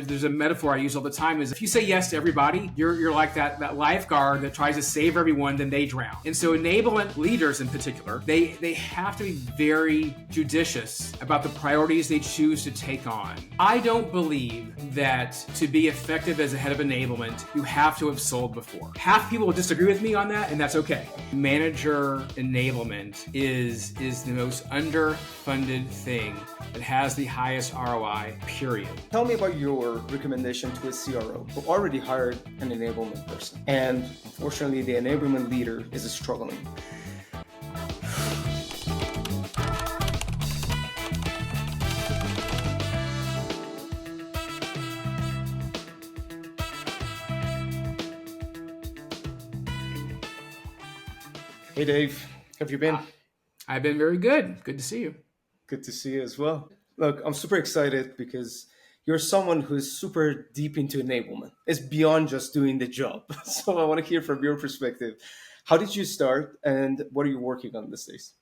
There's a metaphor I use all the time is if you say yes to everybody, you're like that lifeguard that tries to save everyone, then they drown. And so enablement leaders in particular, they have to be very judicious about the priorities they choose to take on. I don't believe that to be effective as a head of enablement, you have to have sold before. Half people will disagree with me on that, and that's okay. Manager enablement is the most underfunded thing that has the highest ROI, period. Tell me about your recommendation to a CRO who already hired an enablement person. And unfortunately, the enablement leader is struggling. Hey, Dave. How have you been? I've been very good. Good to see you. Good to see you as well. Look, I'm super excited because you're someone who's super deep into enablement. It's beyond just doing the job. So I want to hear from your perspective. How did you start and what are you working on these days?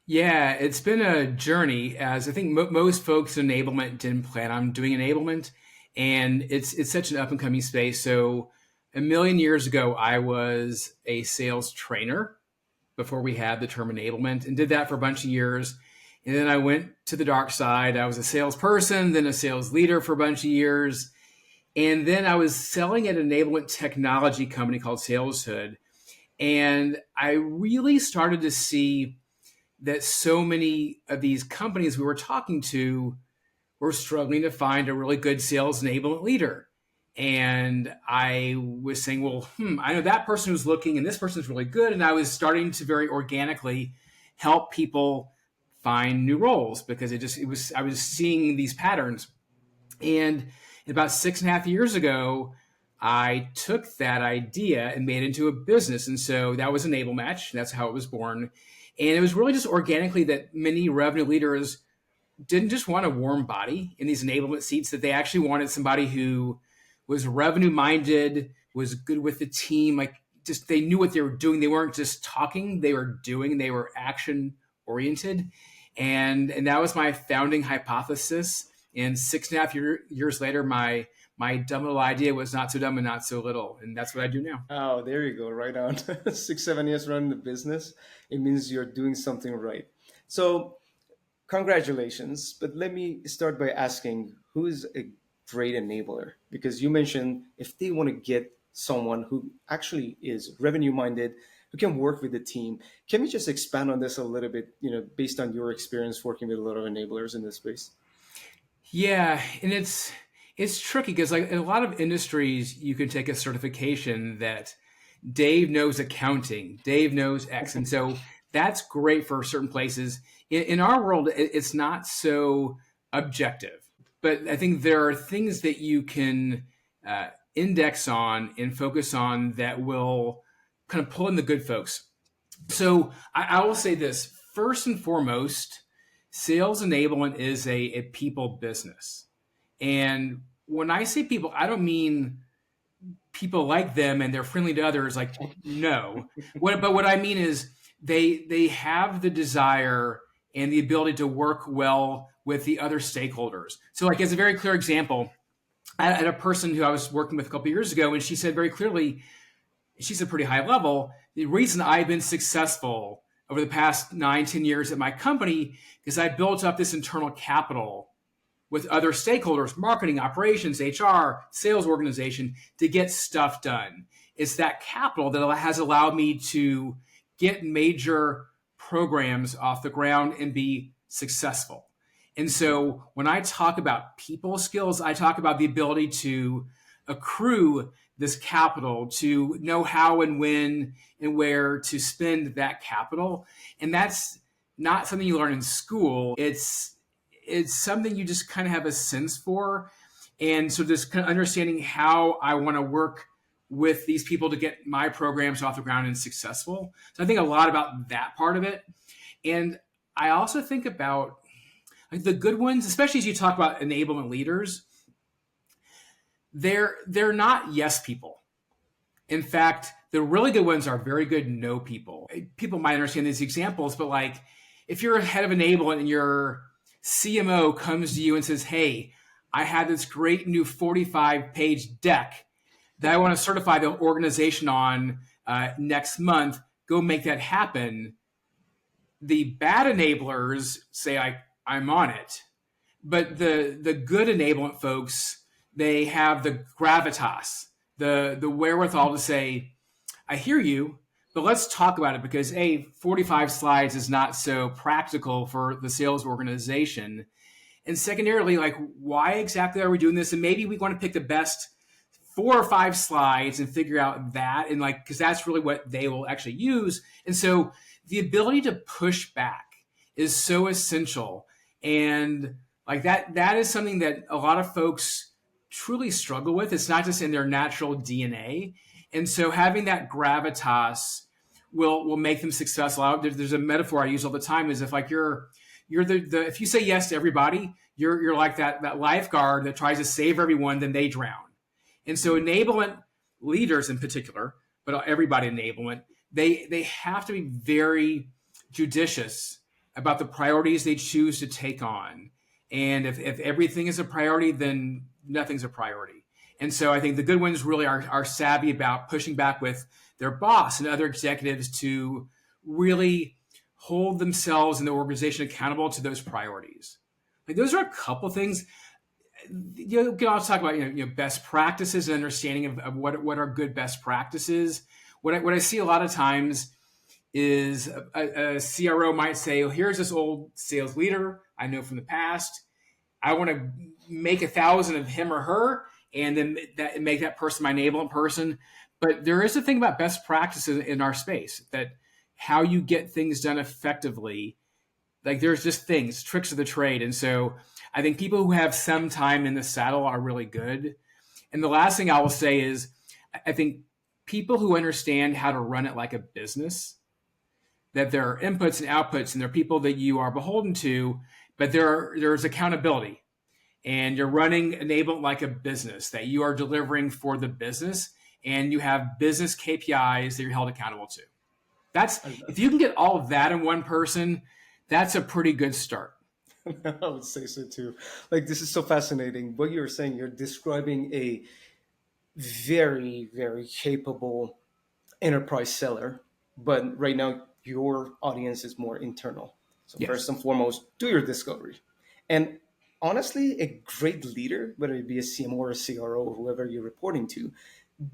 Yeah, it's been a journey, as I think most folks in enablement didn't plan on doing enablement. And it's such an up and coming space. So a million years ago, I was a sales trainer before we had the term enablement, and did that for a bunch of years. And then I went to the dark side. I was a salesperson, then a sales leader for a bunch of years. And then I was selling at an enablement technology company called SalesHood. And I really started to see that so many of these companies we were talking to were struggling to find a really good sales enablement leader. And I was saying, well, I know that person who's looking and this person's really good. And I was starting to very organically help people find new roles because I was seeing these patterns. And about 6.5 years ago, I took that idea and made it into a business. And so that was Enable Match. That's how it was born. And it was really just organically that many revenue leaders didn't just want a warm body in these enablement seats, that they actually wanted somebody who was revenue minded, was good with the team, like just they knew what they were doing. They weren't just talking, they were doing, they were action oriented. And that was my founding hypothesis. And 6.5 years later, my dumb little idea was not so dumb and not so little. And that's what I do now. Oh, there you go. Right on. 6-7 years running the business. It means you're doing something right. So congratulations. But let me start by asking, who is a great enabler? Because you mentioned if they want to get someone who actually is revenue minded, who can work with the team. Can we just expand on this a little bit, based on your experience working with a lot of enablers in this space? Yeah, and it's tricky because like in a lot of industries, you can take a certification that Dave knows accounting, Dave knows X. And so that's great for certain places. In our world, it's not so objective. But I think there are things that you can index on and focus on that will kind of pull in the good folks. So I will say this, first and foremost, sales enablement is a people business. And when I say people, I don't mean people like them and they're friendly to others. Like, no. But what I mean is they have the desire and the ability to work well with the other stakeholders. So like as a very clear example, I had a person who I was working with a couple of years ago, and she said very clearly, she's a pretty high level, the reason I've been successful over the past 9-10 years at my company is I built up this internal capital with other stakeholders, marketing, operations, HR, sales organization, to get stuff done. It's that capital that has allowed me to get major programs off the ground and be successful. And so when I talk about people skills, I talk about the ability to accrue this capital, to know how and when and where to spend that capital. And that's not something you learn in school. It's something you just kind of have a sense for. And so just kind of understanding how I want to work with these people to get my programs off the ground and successful. So I think a lot about that part of it. And I also think about like the good ones, especially as you talk about enablement leaders, they're not yes people. In fact, the really good ones are very good no people. People might understand these examples, but like if you're a head of enablement and your CMO comes to you and says, hey, I have this great new 45-page deck that I want to certify the organization on next month. Go make that happen. The bad enablers say I'm on it, but the good enablement folks, they have the gravitas, the wherewithal to say, I hear you, but let's talk about it because 45 slides is not so practical for the sales organization. And secondarily, like, why exactly are we doing this? And maybe we want to pick the best 4 or 5 slides and figure out that. And like, because that's really what they will actually use. And so the ability to push back is so essential. And like that is something that a lot of folks truly struggle with. It's not just in their natural DNA. And so having that gravitas will make them successful. There's a metaphor I use all the time is if like you're the if you say yes to everybody, you're like that lifeguard that tries to save everyone, then they drown. And so enablement leaders in particular, but everybody enablement, they have to be very judicious about the priorities they choose to take on. And if everything is a priority, then nothing's a priority. And so I think the good ones really are savvy about pushing back with their boss and other executives to really hold themselves and the organization accountable to those priorities. Like those are a couple things. You can also talk about best practices and understanding of what are good best practices. What I see a lot of times is a CRO might say, "Oh, here's this old sales leader I know from the past. I want to make 1,000 of him or her, and then make that person my enablement person." But there is a thing about best practices in our space that how you get things done effectively. Like there's just things, tricks of the trade, and so I think people who have some time in the saddle are really good. And the last thing I will say is, I think people who understand how to run it like a business, that there are inputs and outputs, and there are people that you are beholden to, but there's accountability, and you're running enablement like a business that you are delivering for the business, and you have business KPIs that you're held accountable to. That's if you can get all of that in one person, that's a pretty good start. I would say so too. Like this is so fascinating. What you're saying, you're describing a very, very capable enterprise seller, but right now your audience is more internal. So Yes. first and foremost, do your discovery. And honestly, a great leader, whether it be a CMO or a CRO or whoever you're reporting to,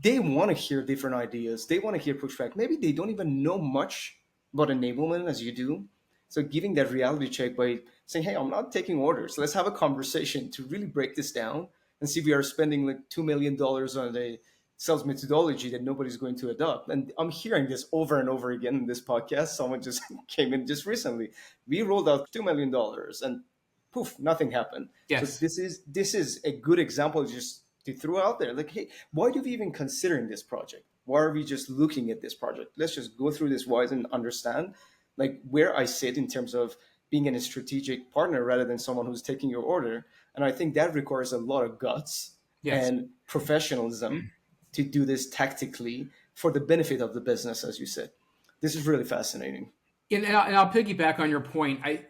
they want to hear different ideas. They want to hear pushback. Maybe they don't even know much about enablement as you do. So giving that reality check by saying, hey, I'm not taking orders. Let's have a conversation to really break this down and see if we are spending like $2 million on a sales methodology that nobody's going to adopt. And I'm hearing this over and over again in this podcast. Someone just came in just recently. We rolled out $2 million and poof, nothing happened. So Yes. this is a good example just to throw out there. Like, hey, why do we even considering this project? Why are we just looking at this project? Let's just go through this wise and understand like where I sit in terms of being a strategic partner rather than someone who's taking your order. And I think that requires a lot of guts Yes. and professionalism to do this tactically for the benefit of the business, as you said. This is really fascinating. And I'll piggyback on your point. I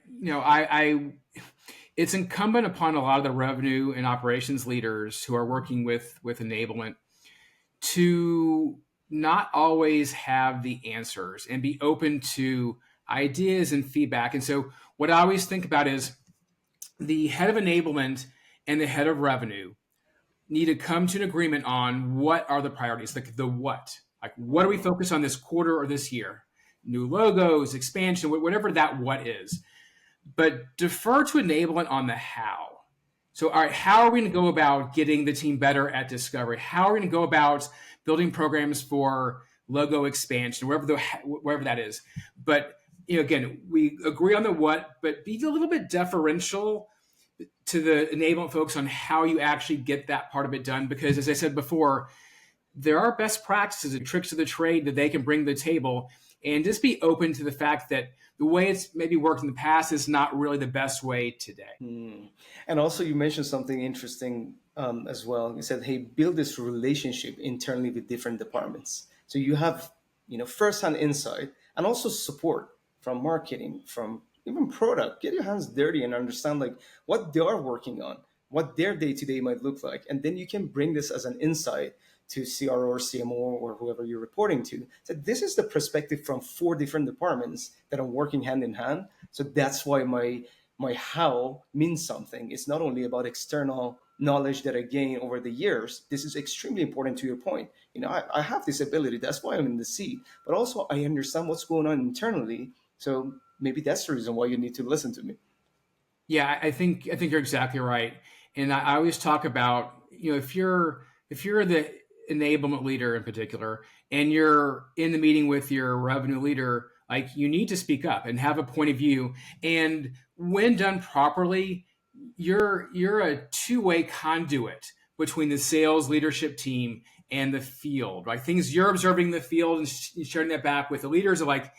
it's incumbent upon a lot of the revenue and operations leaders who are working with enablement to not always have the answers and be open to ideas and feedback. And so what I always think about is the head of enablement and the head of revenue need to come to an agreement on what are the priorities, like the what. Like, what do we focus on this quarter or this year? New logos, expansion, whatever that what is. But defer to enablement on the how. So, all right, how are we going to go about getting the team better at discovery? How are we going to go about building programs for logo expansion, wherever that is? But again, we agree on the what, but be a little bit deferential to the enablement folks on how you actually get that part of it done. Because as I said before, there are best practices and tricks of the trade that they can bring to the table, and just be open to the fact that the way it's maybe worked in the past is not really the best way today. And also, you mentioned something interesting as well. You said, "Hey, build this relationship internally with different departments." So you have, firsthand insight and also support from marketing, from even product. Get your hands dirty and understand like what they are working on. what their day to day might look like. And then you can bring this as an insight to CRO or CMO or whoever you're reporting to. So this is the perspective from four different departments that are working hand in hand. So that's why my how means something. It's not only about external knowledge that I gain over the years. This is extremely important to your point. I have this ability. That's why I'm in the seat. But also I understand what's going on internally. So maybe that's the reason why you need to listen to me. Yeah, I think you're exactly right. And I always talk about, if you're the enablement leader in particular, and you're in the meeting with your revenue leader, like you need to speak up and have a point of view. And when done properly, you're a two-way conduit between the sales leadership team and the field. Like things you're observing in the field and sharing that back with the leaders are like,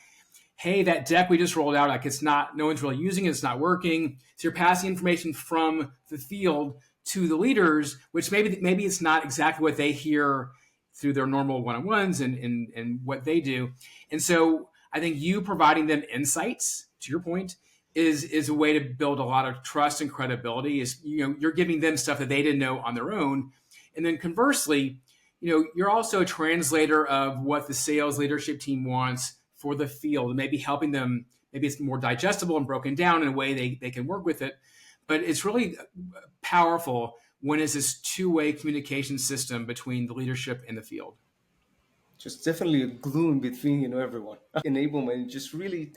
hey, that deck we just rolled out, like it's not, no one's really using it, it's not working. So you're passing information from the field to the leaders, which maybe it's not exactly what they hear through their normal one-on-ones and what they do. And so I think you providing them insights, to your point, is a way to build a lot of trust and credibility. Is you're giving them stuff that they didn't know on their own. And then conversely, you're also a translator of what the sales leadership team wants for the field, and maybe helping them. Maybe it's more digestible and broken down in a way they can work with it. But it's really powerful when it's this two-way communication system between the leadership and the field. Just definitely a glue in between everyone. Enablement just really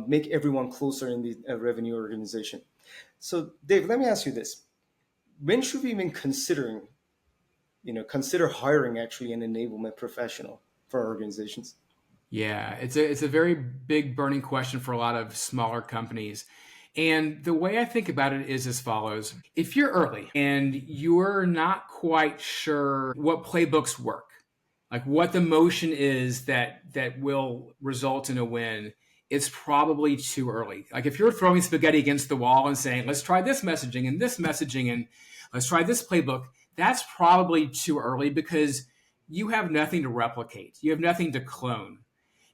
make everyone closer in the revenue organization. So Dave, let me ask you this: when should we even consider hiring actually an enablement professional for our organizations? Yeah, it's a very big burning question for a lot of smaller companies. And the way I think about it is as follows. If you're early and you're not quite sure what playbooks work, like what the motion is that will result in a win, it's probably too early. Like if you're throwing spaghetti against the wall and saying, let's try this messaging and let's try this playbook, that's probably too early because you have nothing to replicate. You have nothing to clone.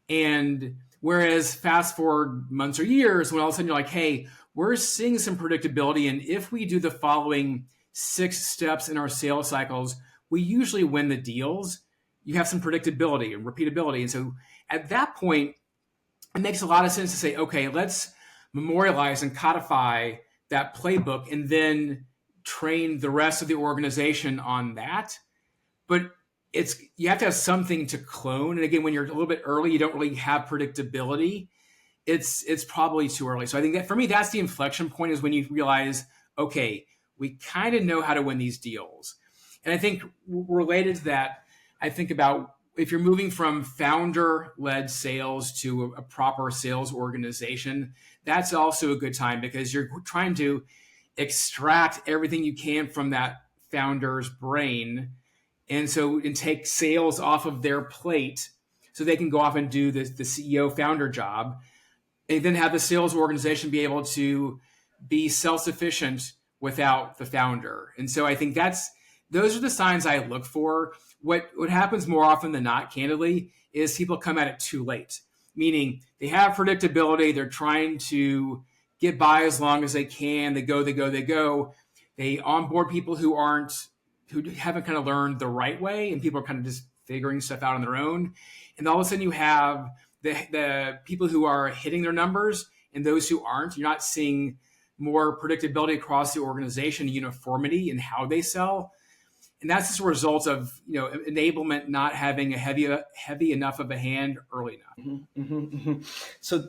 And whereas fast forward months or years, when all of a sudden you're like, hey, we're seeing some predictability. And if we do the following 6 steps in our sales cycles, we usually win the deals. You have some predictability and repeatability. And so at that point, it makes a lot of sense to say, okay, let's memorialize and codify that playbook and then train the rest of the organization on that. But you have to have something to clone. And again, when you're a little bit early, you don't really have predictability. It's probably too early. So I think that for me, that's the inflection point is when you realize, okay, we kind of know how to win these deals. And I think related to that, I think about if you're moving from founder-led sales to a proper sales organization, that's also a good time because you're trying to extract everything you can from that founder's brain and take sales off of their plate so they can go off and do the CEO founder job, and then have the sales organization be able to be self-sufficient without the founder. And so I think those are the signs I look for. What happens more often than not, candidly, is people come at it too late, meaning they have predictability. They're trying to get by as long as they can. They go. They onboard people who haven't kind of learned the right way, and people are kind of just figuring stuff out on their own. And all of a sudden you have the people who are hitting their numbers and those who aren't. You're not seeing more predictability across the organization, uniformity in how they sell. And that's just a result of enablement not having a heavy enough of a hand early enough. So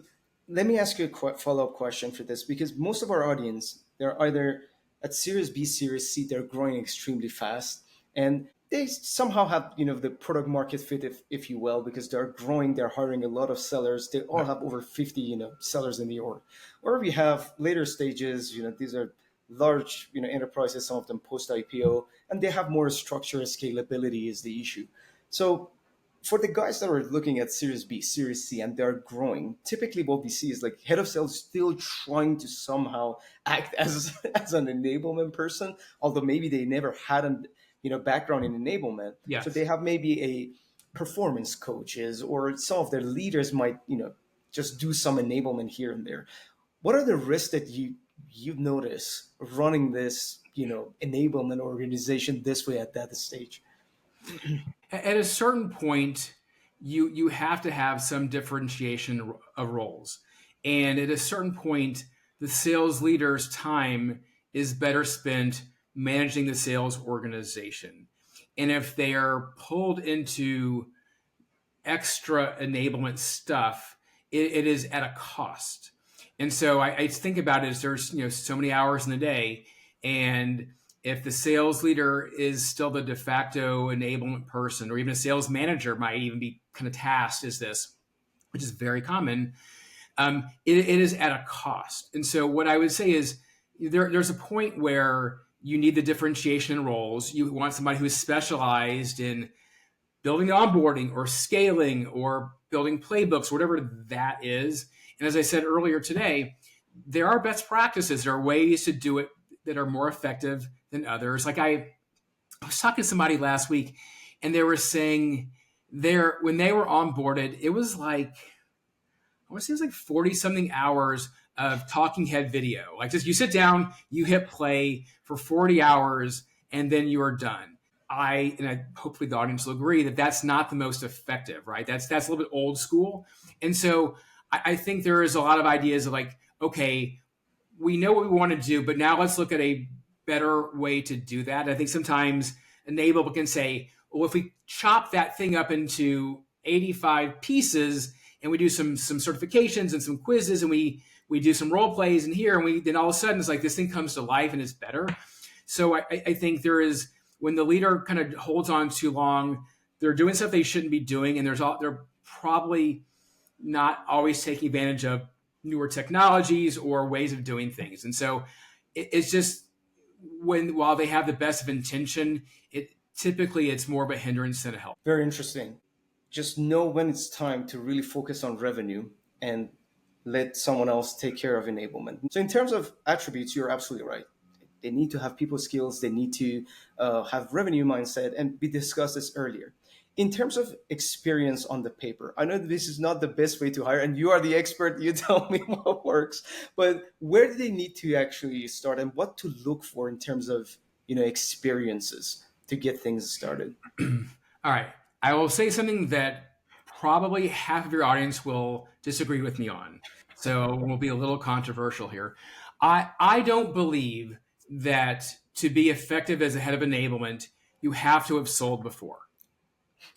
let me ask you a follow-up question for this, because most of our audience, they're either at Series B, Series C, they're growing extremely fast, and they somehow have the product market fit, if you will, because they're growing, they're hiring a lot of sellers. They all have over 50 sellers in the org. Or we have later stages, these are large enterprises, some of them post IPO, and they have more structure and scalability is the issue. So for the guys that are looking at Series B, Series C, and they're growing, typically what we see is like head of sales still trying to somehow act as an enablement person, although maybe they never had a background in enablement. Yes. So they have maybe a performance coaches, or some of their leaders might just do some enablement here and there. What are the risks that you've noticed running this enablement organization this way at that stage? At a certain point, you have to have some differentiation of roles, and at a certain point, the sales leader's time is better spent managing the sales organization. And if they are pulled into extra enablement stuff, it is at a cost. And so I think about it as there's so many hours in the day, and if the sales leader is still the de facto enablement person, or even a sales manager might even be kind of tasked as this, which is very common, it is at a cost. And so what I would say is there's a point where you need the differentiation in roles. You want somebody who is specialized in building onboarding or scaling or building playbooks, whatever that is. And as I said earlier today, there are best practices. There are ways to do it that are more effective than others. Like I was talking to somebody last week, and they were saying when they were onboarded, it was like, I want to say it was like 40 something hours of talking head video. Like just you sit down, you hit play for 40 hours, and then you are done. I hopefully the audience will agree that that's not the most effective, right? That's a little bit old school. And so I think there is a lot of ideas of like, okay, we know what we want to do, but now let's look at a better way to do that. I think sometimes Enable can say, well, if we chop that thing up into 85 pieces and we do some certifications and some quizzes and we do some role plays in here, and then all of a sudden it's like this thing comes to life and it's better. So I think there is, when the leader kind of holds on too long, they're doing stuff they shouldn't be doing, and they're probably not always taking advantage of newer technologies or ways of doing things. And so it's just while they have the best of intention, it's more of a hindrance than a help. Very interesting. Just know when it's time to really focus on revenue and let someone else take care of enablement. So in terms of attributes, you're absolutely right. They need to have people skills. They need to have revenue mindset, and we discussed this earlier. In terms of experience on the paper, I know this is not the best way to hire, and you are the expert. You tell me what works. But where do they need to actually start, and what to look for in terms of experiences to get things started? All right, I will say something that probably half of your audience will disagree with me on, so we'll be a little controversial here. I don't believe that to be effective as a head of enablement, you have to have sold before.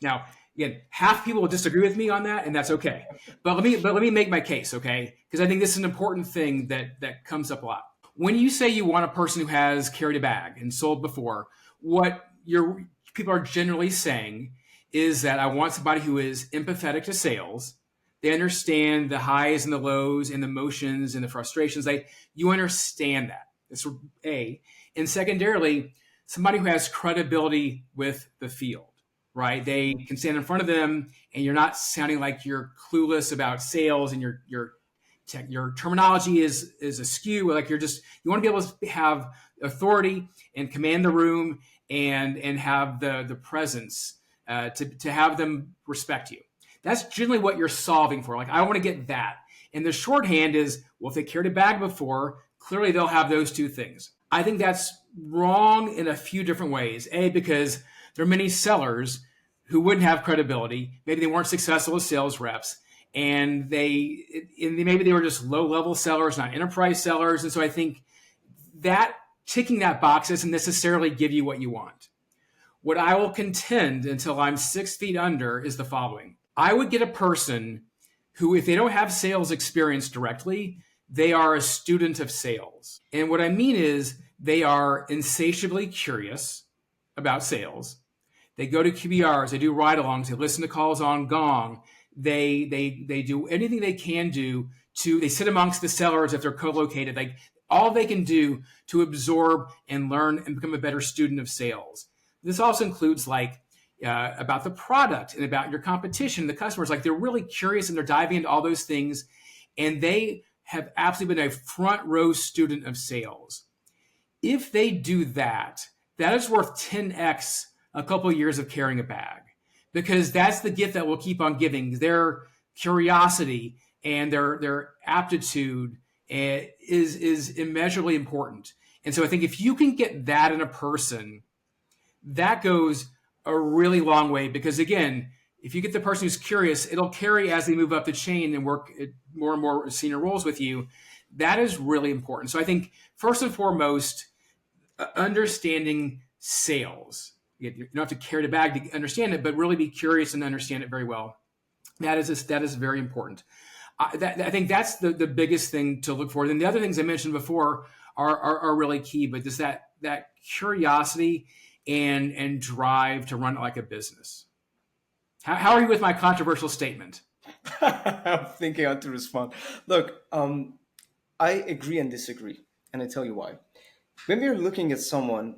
Now, again, half people will disagree with me on that, and that's okay. But let me make my case, okay? Because I think this is an important thing that comes up a lot. When you say you want a person who has carried a bag and sold before, what your people are generally saying is that I want somebody who is empathetic to sales. They understand the highs and the lows and the emotions and the frustrations. You understand that. That's A. And secondarily, somebody who has credibility with the field, right? They can stand in front of them, and you're not sounding like you're clueless about sales, and your terminology is askew. Like you want to be able to have authority and command the room and have the presence to have them respect you. That's generally what you're solving for. Like, I want to get that. And the shorthand is, well, if they carried a bag before, clearly they'll have those two things. I think that's wrong in a few different ways. A, because there are many sellers who wouldn't have credibility. Maybe they weren't successful as sales reps, and maybe they were just low-level sellers, not enterprise sellers. And so I think that ticking that box doesn't necessarily give you what you want. What I will contend until I'm 6 feet under is the following. I would get a person who, if they don't have sales experience directly, they are a student of sales. And what I mean is they are insatiably curious about sales. They go to QBRs, they do ride-alongs, they listen to calls on Gong. They do anything they can do they sit amongst the sellers if they're co-located. Like, all they can do to absorb and learn and become a better student of sales. This also includes about the product and about your competition, the customers. Like, they're really curious and they're diving into all those things, and they have absolutely been a front row student of sales. If they do that, that is worth 10x a couple of years of carrying a bag, because that's the gift that will keep on giving. Their curiosity and their aptitude is immeasurably important. And so I think if you can get that in a person, that goes a really long way, because again, if you get the person who's curious, it'll carry as they move up the chain and work at more and more senior roles with you. That is really important. So I think first and foremost, understanding sales. You don't have to carry the bag to understand it, but really be curious and understand it very well. That is very important. I think that's the biggest thing to look for. And the other things I mentioned before are really key, but just that curiosity and drive to run it like a business. How are you with my controversial statement? I'm thinking how to respond. Look, I agree and disagree, and I tell you why. When we're looking at someone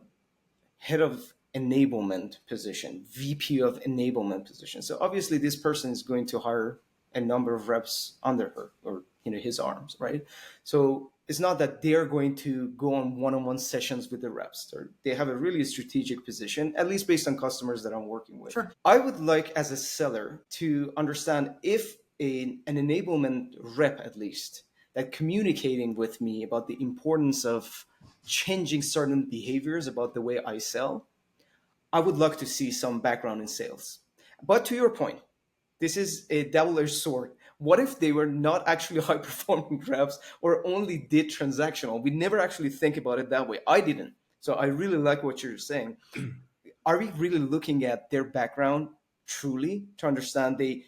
head of enablement position, VP of enablement position, so obviously this person is going to hire a number of reps under her or his arms, right? So it's not that they're going to go on one-on-one sessions with the reps. They have a really strategic position, at least based on customers that I'm working with. Sure. I would like, as a seller, to understand if an enablement rep, at least, that communicating with me about the importance of changing certain behaviors about the way I sell, I would love to see some background in sales. But to your point, this is a double-edged sword. What if they were not actually high-performing reps or only did transactional? We never actually think about it that way. I didn't. So I really like what you're saying. Are we really looking at their background truly to understand they've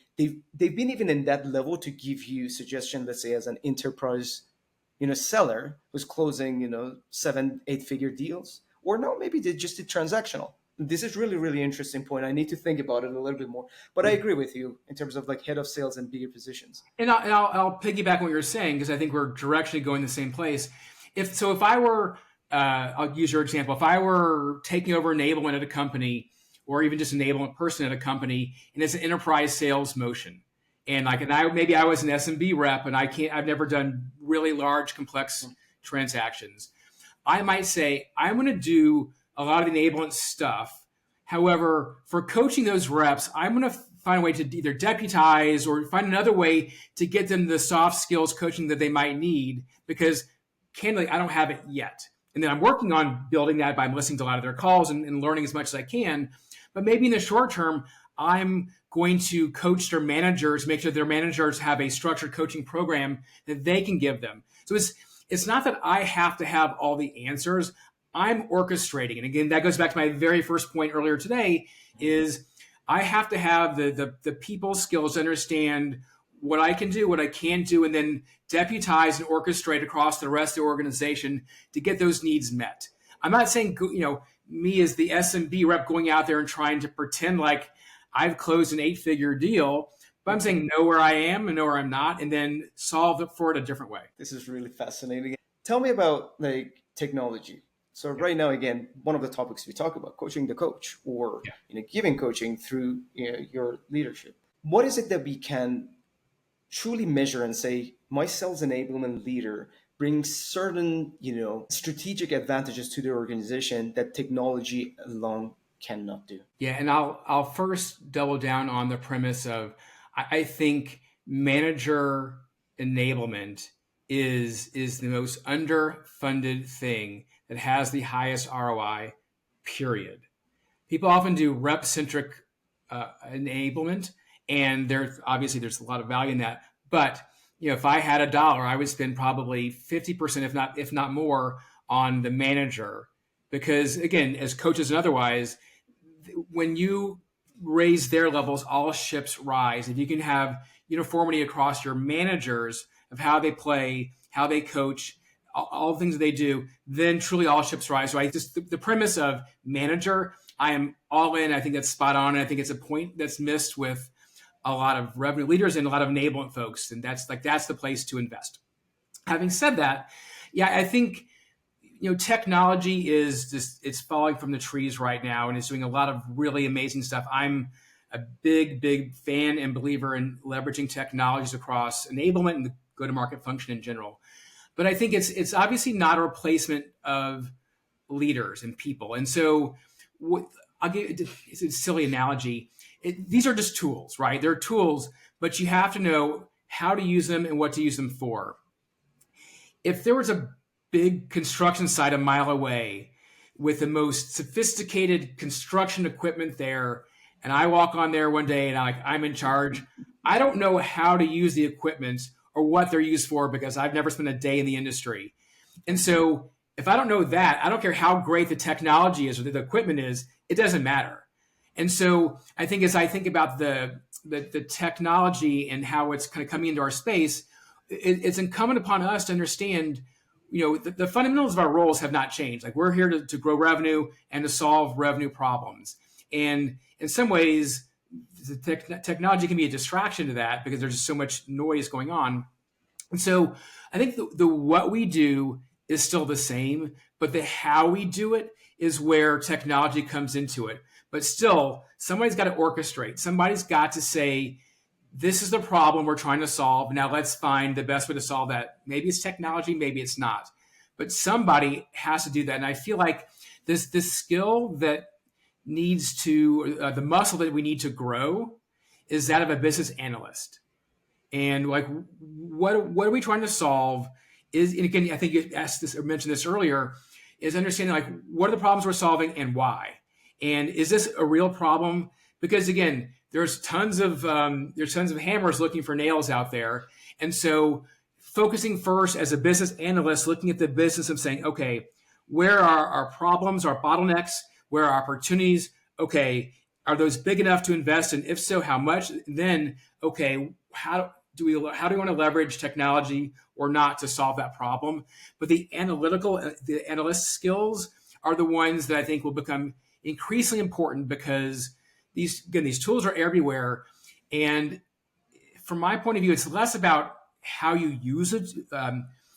been even in that level to give you suggestion, let's say as an enterprise seller who's closing 7-8 figure deals, or no, maybe they just did transactional. This is really, really interesting point. I need to think about it a little bit more, but I agree with you in terms of like head of sales and bigger positions. And I'll piggyback on what you're saying, because I think we're directionally going the same place. If I were, I'll use your example. If I were taking over enablement at a company, or even just enablement person at a company, and it's an enterprise sales motion, and maybe I was an SMB rep, and I've never done really large, complex transactions. I might say I'm going to do a lot of enablement stuff. However, for coaching those reps, I'm going to find a way to either deputize or find another way to get them the soft skills coaching that they might need, because candidly, I don't have it yet. And then I'm working on building that by listening to a lot of their calls and learning as much as I can. But maybe in the short term, I'm going to coach their managers, make sure their managers have a structured coaching program that they can give them. So it's not that I have to have all the answers. I'm orchestrating. And again, that goes back to my very first point earlier today, is I have to have the people skills to understand what I can do, what I can't do, and then deputize and orchestrate across the rest of the organization to get those needs met. I'm not saying, me as the SMB rep going out there and trying to pretend like I've closed an 8-figure deal, but I'm saying know where I am and know where I'm not, and then solve it for it a different way. This is really fascinating. Tell me about like technology. So right now, again, one of the topics we talk about, coaching the coach, or giving coaching through your leadership. What is it that we can truly measure and say, my sales enablement leader brings certain, strategic advantages to the organization that technology alone cannot do? Yeah, and I'll first double down on the premise of I think manager enablement is the most underfunded thing that has the highest ROI, period. People often do rep-centric enablement, and there's a a lot of value in that. But if I had $1, I would spend probably 50%, if not more, on the manager, because again, as coaches and otherwise, when you raise their levels, all ships rise. If you can have uniformity across your managers of how they play, how they coach, all the things that they do, then truly all ships rise. So the premise of manager, I am all in. I think that's spot on. And I think it's a point that's missed with a lot of revenue leaders and a lot of enablement folks. And that's the place to invest. Having said that, yeah, I think, technology it's falling from the trees right now, and it's doing a lot of really amazing stuff. I'm a big fan and believer in leveraging technologies across enablement and the go-to-market function in general. But I think it's obviously not a replacement of leaders and people. And so I'll give it's a silly analogy. These are just tools, right? They're tools, but you have to know how to use them and what to use them for. If there was a big construction site a mile away with the most sophisticated construction equipment there, and I walk on there one day and I'm in charge. I don't know how to use the equipment or what they're used for because I've never spent a day in the industry. And so if I don't know that, I don't care how great the technology is or the equipment is, it doesn't matter. And so I think as I think about the technology and how it's kind of coming into our space, it's incumbent upon us to understand, the fundamentals of our roles have not changed. Like we're here to grow revenue and to solve revenue problems. And in some ways, the technology can be a distraction to that because there's just so much noise going on. And so I think the what we do is still the same, but the how we do it is where technology comes into it. But still, somebody's got to orchestrate. Somebody's got to say, this is the problem we're trying to solve. Now let's find the best way to solve that. Maybe it's technology, maybe it's not. But somebody has to do that. And I feel like this skill that needs to, the muscle that we need to grow is that of a business analyst. And like, what are we trying to solve? And again, I think you asked this or mentioned this earlier, is understanding like what are the problems we're solving and why, and is this a real problem? Because again, there's tons of hammers looking for nails out there, and so focusing first as a business analyst, looking at the business and saying, okay, where are our problems, our bottlenecks, where are opportunities? Okay, are those big enough to invest in? If so, how much? Then, okay, how do we want to leverage technology or not to solve that problem? But the analyst skills are the ones that I think will become increasingly important because these tools are everywhere. And from my point of view, it's less about how you use it,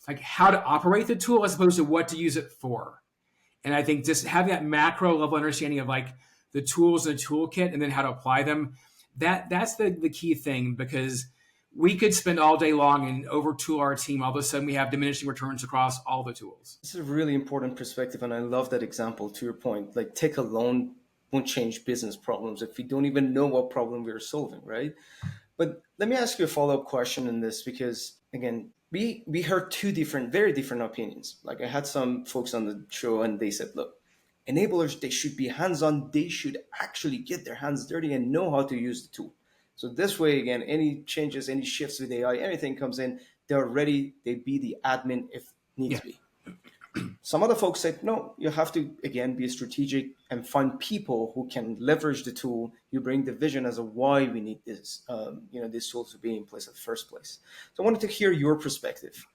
like how to operate the tool as opposed to what to use it for. And I think just having that macro level understanding of like the tools in the toolkit and then how to apply them, that's the key thing, because we could spend all day long and over tool our team. All of a sudden we have diminishing returns across all the tools. This is a really important perspective. And I love that example. To your point, like tech alone won't change business problems if we don't even know what problem we're solving, right? But let me ask you a follow-up question in this, because again, we heard two very different opinions. Like I had some folks on the show and they said, look, enablers, they should be hands-on. They should actually get their hands dirty and know how to use the tool. So this way, again, any changes, any shifts with AI, anything comes in, they're ready. They be the admin if needs be. Some other folks said, no, you have to, again, be strategic and find people who can leverage the tool. You bring the vision as to why we need this, these tools to be in place in the first place. So I wanted to hear your perspective.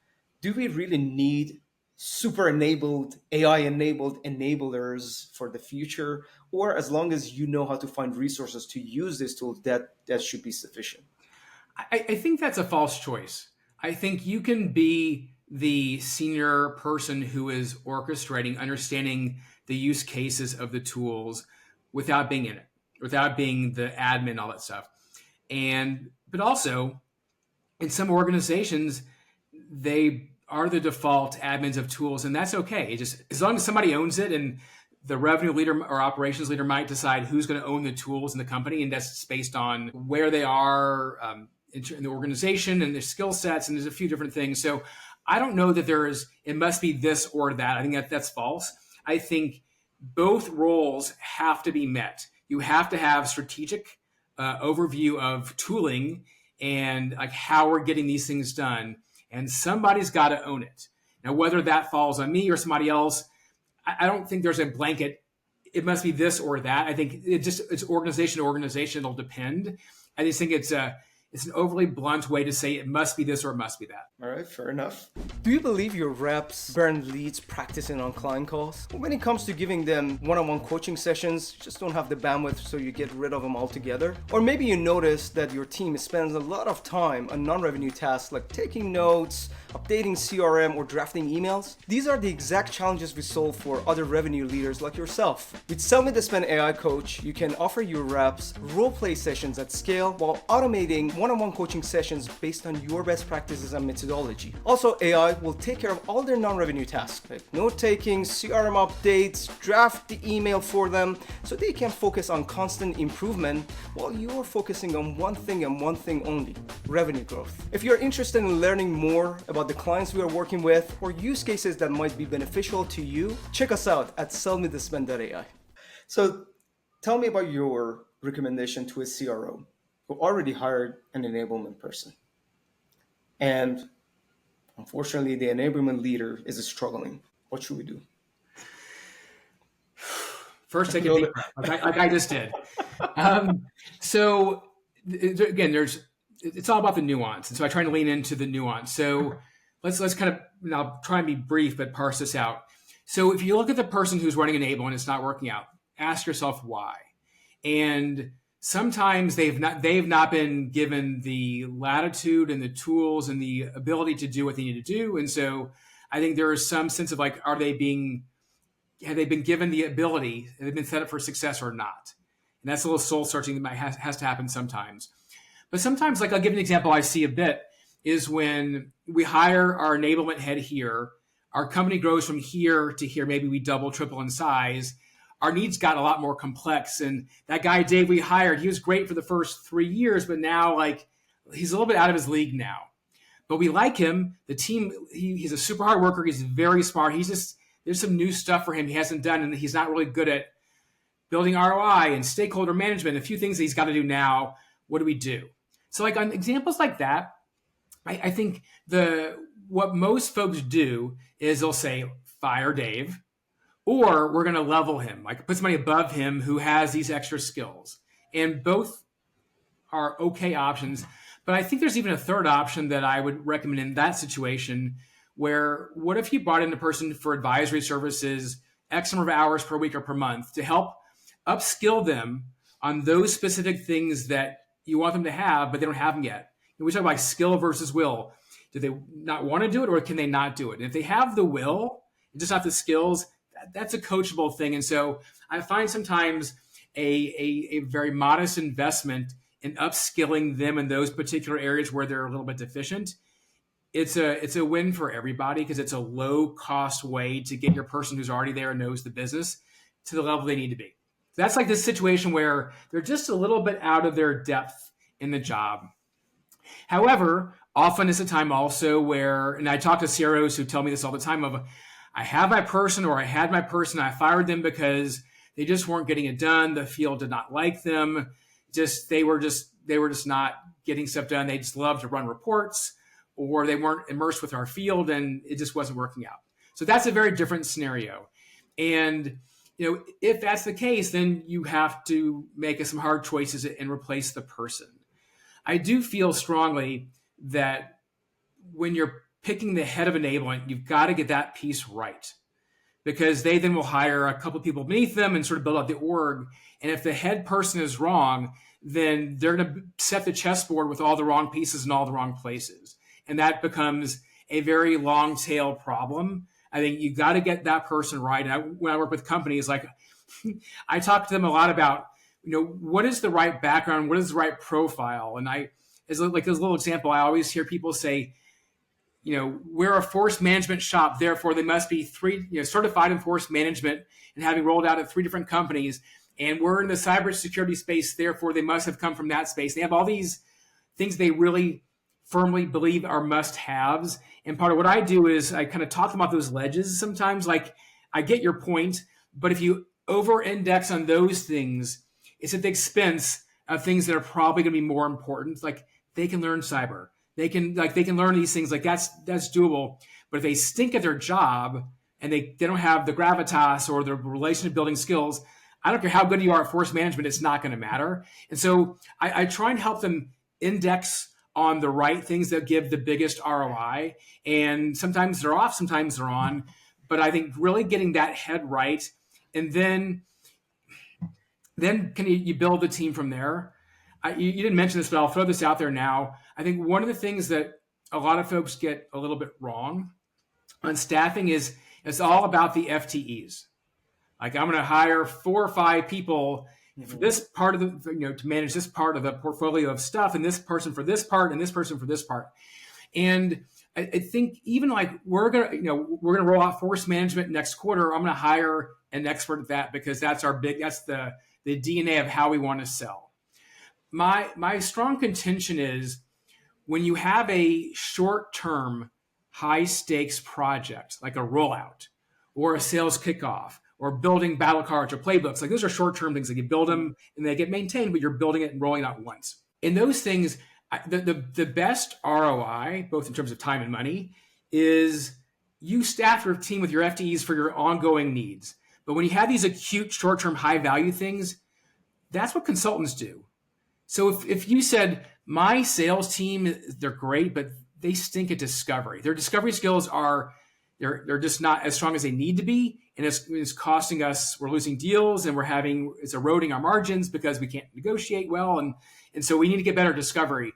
Do we really need super enabled, AI enabled enablers for the future? Or as long as you know how to find resources to use this tool, that should be sufficient? I think that's a false choice. I think you can be the senior person who is orchestrating, understanding the use cases of the tools without being in it, without being the admin, all that stuff. But also in some organizations, they are the default admins of tools, and that's okay. It just, as long as somebody owns it, and the revenue leader or operations leader might decide who's going to own the tools in the company, and that's based on where they are in the organization and their skill sets, and there's a few different things. So I don't know that it must be this or that. I think that's false. I think both roles have to be met. You have to have strategic overview of tooling and like how we're getting these things done. And somebody's got to own it. Now, whether that falls on me or somebody else, I don't think there's a blanket, it must be this or that. I think it's organization to organization. It'll depend. I just think it's an overly blunt way to say it must be this or it must be that. All right, fair enough. Do you believe your reps burn leads practicing on client calls? When it comes to giving them one-on-one coaching sessions, just don't have the bandwidth, so you get rid of them altogether? Or maybe you notice that your team spends a lot of time on non-revenue tasks like taking notes, updating CRM, or drafting emails. These are the exact challenges we solve for other revenue leaders like yourself. With SellMeThisPen AI Coach, you can offer your reps role-play sessions at scale while automating one-on-one coaching sessions based on your best practices and methodology. Also, AI will take care of all their non-revenue tasks, like note-taking, CRM updates, draft the email for them, so they can focus on constant improvement while you're focusing on one thing and one thing only: revenue growth. If you're interested in learning more about the clients we are working with or use cases that might be beneficial to you, check us out at SellMeThisPen.ai. So tell me about your recommendation to a CRO who already hired an enablement person. And unfortunately, the enablement leader is struggling. What should we do? First, take a deep breath, like I just did. So again, it's all about the nuance, and so I try to lean into the nuance. So let's kind of, and I'll try and be brief, but parse this out. So if you look at the person who's running enable and it's not working out, ask yourself why. And sometimes they've not been given the latitude and the tools and the ability to do what they need to do. And so I think there is some sense of like, have they been given the ability, have they been set up for success or not? And that's a little soul searching that has to happen sometimes. But sometimes, like I'll give an example I see a bit, is when we hire our enablement head here, our company grows from here to here, maybe we double, triple in size. Our needs got a lot more complex. And that guy, Dave, we hired, he was great for the first 3 years, but now like he's a little bit out of his league now. But we like him. The team, he's a super hard worker. He's very smart. There's some new stuff for him he hasn't done, and he's not really good at building ROI and stakeholder management, a few things that he's got to do now. What do we do? So like on examples like that, I think what most folks do is they'll say, fire Dave, or we're going to level him, like put somebody above him who has these extra skills. And both are okay options. But I think there's even a third option that I would recommend in that situation, where what if you brought in a person for advisory services, X number of hours per week or per month to help upskill them on those specific things that you want them to have, but they don't have them yet. And we talk about skill versus will. Do they not want to do it, or can they not do it? And if they have the will, just not the skills, that's a coachable thing. And so I find sometimes a very modest investment in upskilling them in those particular areas where they're a little bit deficient. It's a win for everybody because it's a low cost way to get your person who's already there and knows the business to the level they need to be. So that's like this situation where they're just a little bit out of their depth in the job. However, often is a time also where, and I talk to CROs who tell me this all the time, I have my person, or I had my person, I fired them because they just weren't getting it done. The field did not like them. They were just not getting stuff done. They just loved to run reports, or they weren't immersed with our field and it just wasn't working out. So that's a very different scenario. And if that's the case, then you have to make some hard choices and replace the person. I do feel strongly that when you're picking the head of enablement, you've got to get that piece right, because they then will hire a couple of people beneath them and sort of build out the org. And if the head person is wrong, then they're going to set the chessboard with all the wrong pieces in all the wrong places. And that becomes a very long tail problem. I think you got to get that person right. And when I work with companies, like I talk to them a lot about, what is the right background? What is the right profile? And as a little example, I always hear people say, we're a force management shop, therefore they must be certified in force management and having rolled out at 3 different companies. And we're in the cybersecurity space, therefore they must have come from that space. They have all these things they really firmly believe are must-haves. And part of what I do is I kind of talk about those ledges sometimes. Like, I get your point, but if you over-index on those things, it's at the expense of things that are probably going to be more important. Like, they can learn cyber. They can learn these things. Like, that's doable. But if they stink at their job and they don't have the gravitas or the relationship building skills, I don't care how good you are at force management, it's not going to matter. And so I try and help them index on the right things that give the biggest ROI. And sometimes they're off, sometimes they're on. But I think really getting that head right, and then can you build the team from there. You didn't mention this, but I'll throw this out there now. I think one of the things that a lot of folks get a little bit wrong on staffing is it's all about the FTEs. Like, I'm going to hire 4 or 5 people for Mhm. this part of the, to manage this part of the portfolio of stuff, and this person for this part, and this person for this part. And I think even like we're gonna roll out force management next quarter. I'm gonna hire an expert at that because that's the DNA of how we want to sell. My strong contention is when you have a short term, high stakes project like a rollout or a sales kickoff or building battle cards or playbooks, like those are short term things. Like you build Mhm. them and they get maintained, but you're building it and rolling out once. In those things, the best ROI, both in terms of time and money, is you staff your team with your FTEs for your ongoing needs. But when you have these acute, short term, high value things, that's what consultants do. So if you said my sales team, they're great, but they stink at discovery. Their discovery skills are they're just not as strong as they need to be, and it's costing us. We're losing deals, and it's eroding our margins because we can't negotiate well, and so we need to get better at discovery.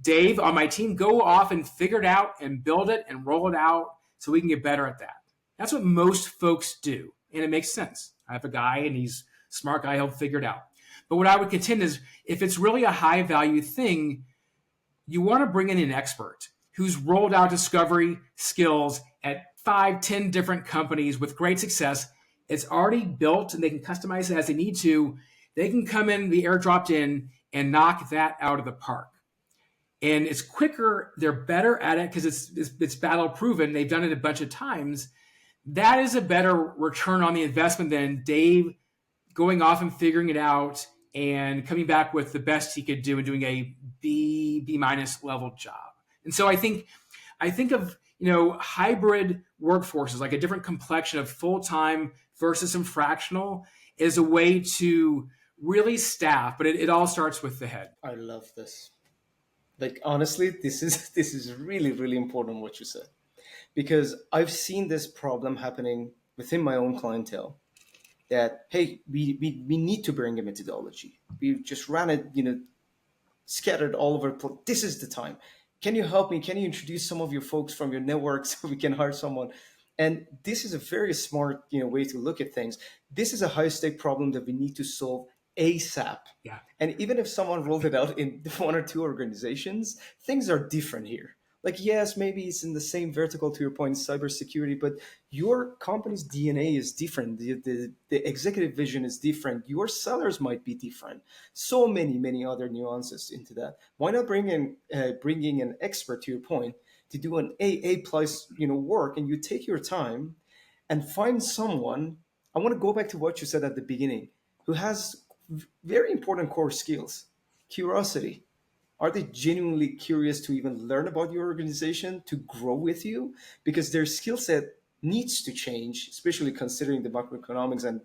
Dave on my team, go off and figure it out and build it and roll it out so we can get better at that. That's what most folks do, and it makes sense. I have a guy, and he's a smart guy. He'll figure it out. But what I would contend is if it's really a high value thing, you want to bring in an expert who's rolled out discovery skills at 5, 10 different companies with great success. It's already built and they can customize it as they need to. They can come in, be airdropped in, and knock that out of the park. And it's quicker. They're better at it because it's battle proven. They've done it a bunch of times. That is a better return on the investment than Dave going off and figuring it out and coming back with the best he could do and doing a B minus level job. And so I think of hybrid workforces, like a different complexion of full time versus some fractional, as a way to really staff. But it all starts with the head. I love this. Like honestly, this is really really important what you said, because I've seen this problem happening within my own clientele. That hey, we need to bring a methodology. We just ran it, scattered all over. This is the time. Can you help me? Can you introduce some of your folks from your network so we can hire someone? And this is a very smart, way to look at things. This is a high stake problem that we need to solve ASAP. Yeah. And even if someone rolled it out in one or two organizations, things are different here. Like, yes, maybe it's in the same vertical to your point, cybersecurity, but your company's DNA is different. The executive vision is different. Your sellers might be different. So many other nuances into that. Why not bringing an expert to your point to do an A plus work, and you take your time and find someone. I want to go back to what you said at the beginning, who has very important core skills: curiosity. Are they genuinely curious to even learn about your organization, to grow with you? Because their skill set needs to change, especially considering the macroeconomics and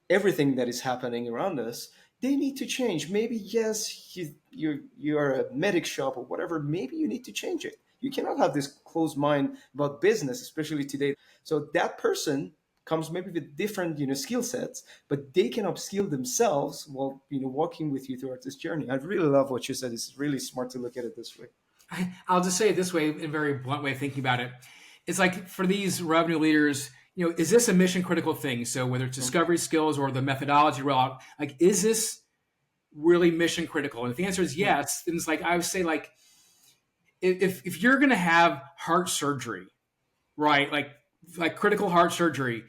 everything that is happening around us. They need to change. Maybe yes, you are a medic shop or whatever. Maybe you need to change it. You cannot have this closed mind about business, especially today. So that person comes maybe with different skill sets, but they can upskill themselves while walking with you throughout this journey. I really love what you said. It's really smart to look at it this way. I'll just say it this way, in a very blunt way of thinking about it. It's like for these revenue leaders, is this a mission critical thing? So whether it's discovery skills or the methodology rollout, like, is this really mission critical? And if the answer is yes, then it's like, I would say, like, if you're going to have heart surgery, right? Like critical heart surgery,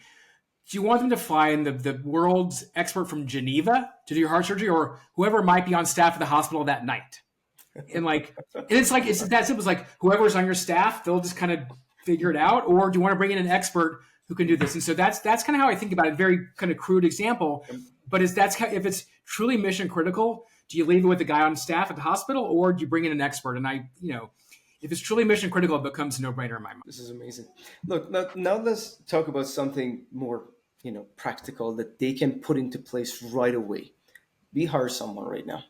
do you want them to fly in the world's expert from Geneva to do your heart surgery, or whoever might be on staff at the hospital that night? And it's like it's that simple. It's like whoever's on your staff, they'll just kind of figure it out. Or do you want to bring in an expert who can do this? And so that's kind of how I think about it. Very kind of crude example, but if it's truly mission critical, do you leave it with the guy on staff at the hospital, or do you bring in an expert? And if it's truly mission critical, it becomes a no-brainer in my mind. This is amazing. Look, now let's talk about something more, practical that they can put into place right away. We hire someone right now.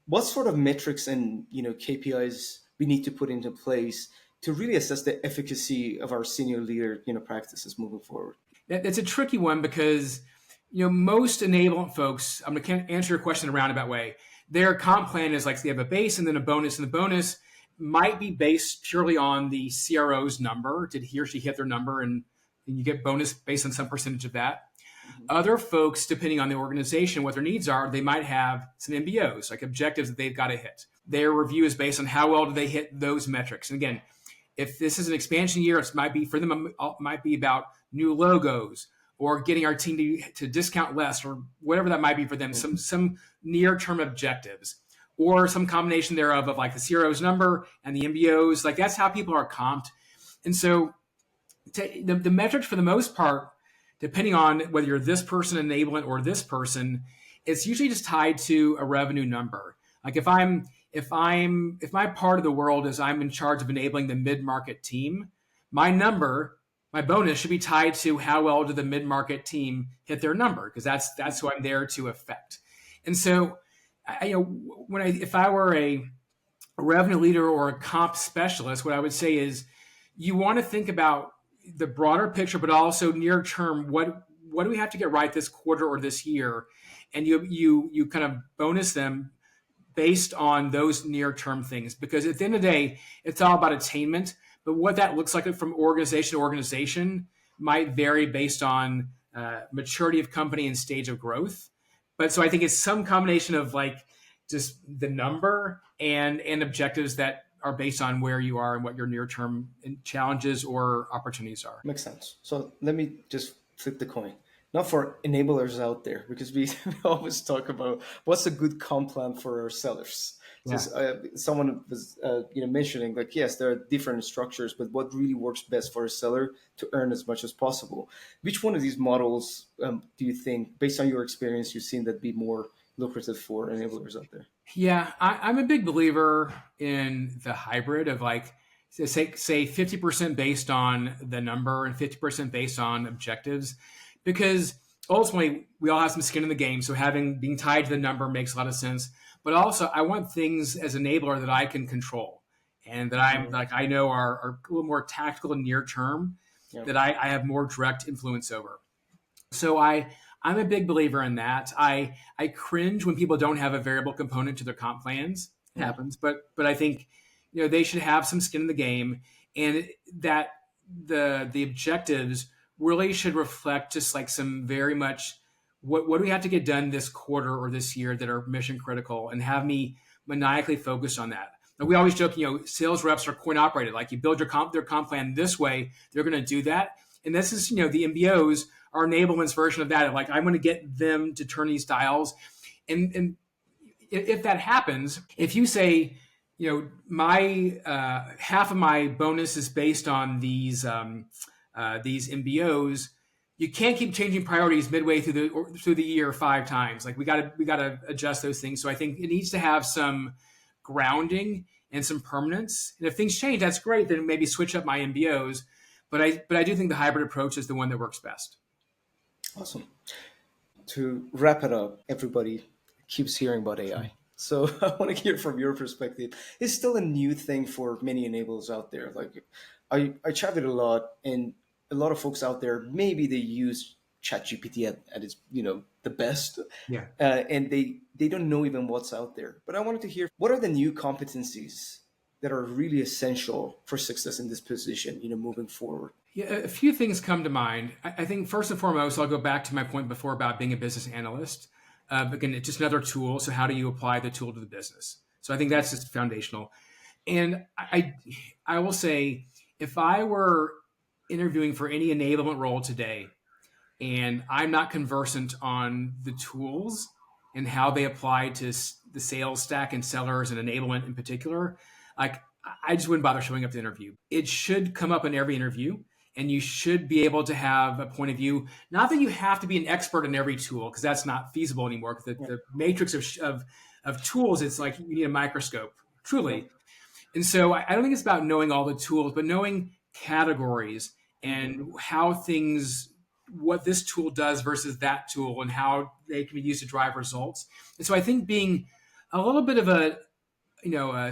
What sort of metrics and KPIs we need to put into place to really assess the efficacy of our senior leader practices moving forward? That's a tricky one because most enablement folks, I'm going to answer your question in a roundabout way. Their comp plan is like they have a base and then a bonus, and the bonus might be based purely on the CRO's number. Did he or she hit their number? And you get bonus based on some percentage of that. Mhm. Other folks, depending on the organization, what their needs are, they might have some MBOs, like objectives that they've got to hit. Their review is based on how well do they hit those metrics. And again, if this is an expansion year, it might be for them, it might be about new logos or getting our team to discount less or whatever that might be for them, Yeah. some near-term objectives or some combination thereof of like the CRO's number and the MBOs. Like that's how people are comped. And so the metrics for the most part, depending on whether you're this person enablement or this person, it's usually just tied to a revenue number. Like if my part of the world is I'm in charge of enabling the mid-market team, my number, my bonus should be tied to how well do the mid-market team hit their number, because that's who I'm there to affect. And so if I were a revenue leader or a comp specialist, what I would say is you want to think about the broader picture, but also near term, what do we have to get right this quarter or this year? And you kind of bonus them based on those near term things. Because at the end of the day, it's all about attainment. But what that looks like from organization to organization might vary based on maturity of company and stage of growth. But so I think it's some combination of like just the number and objectives that are based on where you are and what your near term challenges or opportunities are. Makes sense. So let me just flip the coin. Not for enablers out there, because we always talk about what's a good comp plan for our sellers. Yeah. So someone was mentioning like, yes, there are different structures, but what really works best for a seller to earn as much as possible? Which one of these models do you think, based on your experience, you've seen that be more lucrative for enablers out there? Yeah, I'm a big believer in the hybrid of like, say 50% based on the number and 50% based on objectives, because ultimately we all have some skin in the game. So being tied to the number makes a lot of sense. But also I want things as enabler that I can control and that I'm like, I know are a little more tactical and near term, Yeah. that I have more direct influence over. So I'm a big believer in that. I cringe when people don't have a variable component to their comp plans. It Yeah. happens, but I think they should have some skin in the game, and that the objectives really should reflect just like some very much what do we have to get done this quarter or this year that are mission critical, and have me maniacally focused on that. Like we always joke, sales reps are coin operated. Like you build their comp plan this way, they're going to do that. And this is, the MBOs are enablement's version of that. Of like, I'm going to get them to turn these dials. And if that happens, if you say, my half of my bonus is based on these MBOs, you can't keep changing priorities midway through the year 5 times. Like we gotta adjust those things. So I think it needs to have some grounding and some permanence. And if things change, that's great. Then maybe switch up my MBOs. But I do think the hybrid approach is the one that works best. Awesome. To wrap it up, everybody keeps hearing about AI. So I want to hear from your perspective. It's still a new thing for many enablers out there. Like I chatted a lot, and a lot of folks out there, maybe they use ChatGPT at its the best, Yeah. and they don't know even what's out there. But I wanted to hear, what are the new competencies that are really essential for success in this position, moving forward? Yeah, a few things come to mind. I think first and foremost, I'll go back to my point before about being a business analyst. Again, it's just another tool. So how do you apply the tool to the business? So I think that's just foundational. And I will say, if I were interviewing for any enablement role today, and I'm not conversant on the tools and how they apply to the sales stack and sellers and enablement in particular, like I just wouldn't bother showing up to the interview. It should come up in every interview, and you should be able to have a point of view. Not that you have to be an expert in every tool, because that's not feasible anymore. The matrix of tools, it's like you need a microscope, truly. And so I don't think it's about knowing all the tools, but knowing categories and what this tool does versus that tool, and how they can be used to drive results. And so I think being a little bit of a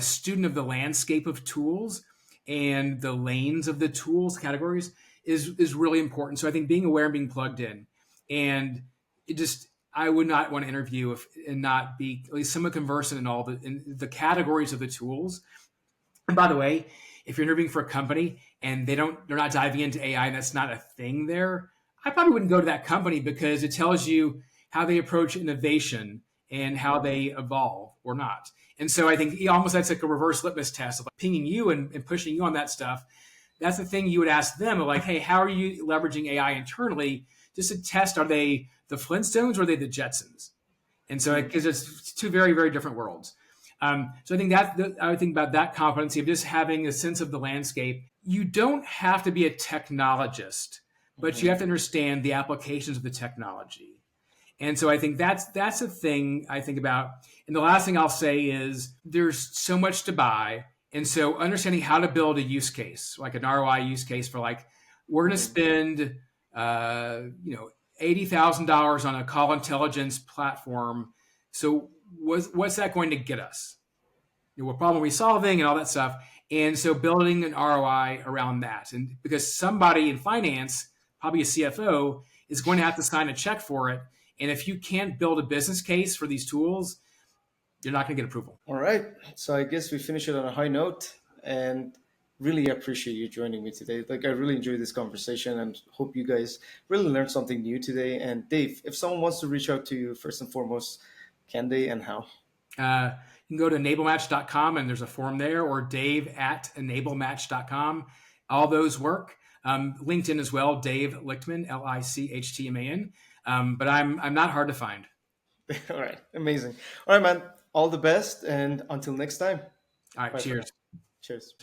student of the landscape of tools and the lanes of the tools categories is really important. So I think being aware and being plugged in, and I would not want to interview and not be at least somewhat conversant in the categories of the tools. And by the way, if you're interviewing for a company and they're not diving into AI and that's not a thing there, I probably wouldn't go to that company because it tells you how they approach innovation and how Mhm. they evolve or not. And so I think almost that's like a reverse litmus test of like pinging you and pushing you on that stuff. That's the thing you would ask them of like, hey, how are you leveraging AI internally just to test, are they the Flintstones or are they the Jetsons? And so Mm. because it's two very, very different worlds. So I think I would think about that competency of just having a sense of the landscape. You don't have to be a technologist, but you Mhm. have to understand the applications of the technology. And so I think that's the thing I think about. And the last thing I'll say is there's so much to buy. And so understanding how to build a use case, like an ROI use case for like, we're going to Mhm. spend, $80,000 on a call intelligence platform. So what's that going to get us? What problem are we solving and all that stuff. And so building an ROI around that. And because somebody in finance, probably a CFO, is going to have to sign a check for it. And if you can't build a business case for these tools, you're not going to get approval. All right. So I guess we finish it on a high note, and really appreciate you joining me today. Like I really enjoyed this conversation and hope you guys really learned something new today. And Dave, if someone wants to reach out to you first and foremost, can they and how? You can go to enablematch.com and there's a form there, or Dave at enablematch.com. All those work. LinkedIn as well, Dave Lichtman, Lichtman. But I'm not hard to find. All right. Amazing. All right, man. All the best and until next time. All right, Bye for now. cheers. Cheers.